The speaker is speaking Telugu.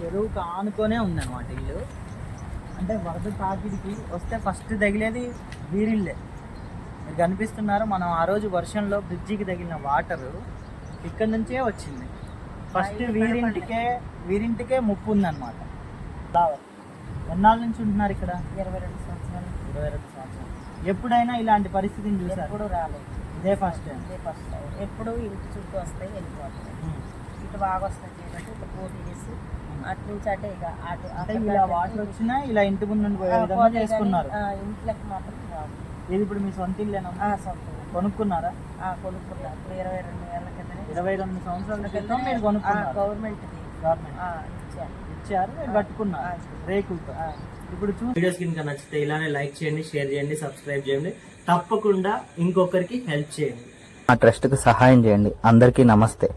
చెరువుకు ఆనుకొనే ఉందన్నమాట ఇల్లు. అంటే వరద తాకిడికి వస్తే ఫస్ట్ తగిలేది వీరిల్లే. మీరు కనిపిస్తున్నారు, మనం ఆ రోజు వర్షంలో బ్రిడ్జికి తగిలిన వాటరు ఇక్కడ నుంచే వచ్చింది. ఫస్ట్ వీరింటికే ముప్పు ఉందన్నమాట. ఎన్నాళ్ళ నుంచి ఉంటున్నారు ఇక్కడ? 22 సంవత్సరాలు. 22 సంవత్సరాలు. ఎప్పుడైనా ఇలాంటి పరిస్థితిని చూసారు? ఎప్పుడు రాలేదు. ఇదే ఫస్ట్ టైం. ఎప్పుడు ఇంటి చుట్టూ వస్తాయి, వెళ్ళిపోతాయి. ఇటు బాగా వస్తాయి చేయబట్టి ఇటు పోటీ చేసి అటు నుంచి అంటే ఇక అటు అంటే ఇలా వాటర్ వచ్చినా ఇలా ఇంటి ముందు నుండి పోయే విధంగా చేసుకున్నారు. ఇంట్లోకి మాత్రం రావు. ఇది ఇప్పుడు మీ సొంత ఇల్లేనా? సొంత కొనుక్కున్నారా? కొనుక్కున్నారు. ఇప్పుడు 22 ఏళ్ళ క్రితం, 22 సంవత్సరాల క్రితం మీరు కొనుక్కున్నారు. గవర్నమెంట్ ఇచ్చారు, మీరు కట్టుకున్నారు రేకులతో. ఇప్పుడు వీడియోస్ కనుక నచ్చితే ఇలానే లైక్ చేయండి, షేర్ చేయండి, సబ్స్క్రైబ్ చేయండి. తప్పకుండా ఇంకొకరికి హెల్ప్ చేయండి. ఆ ట్రస్ట్కి సహాయం చేయండి. అందరికీ నమస్తే.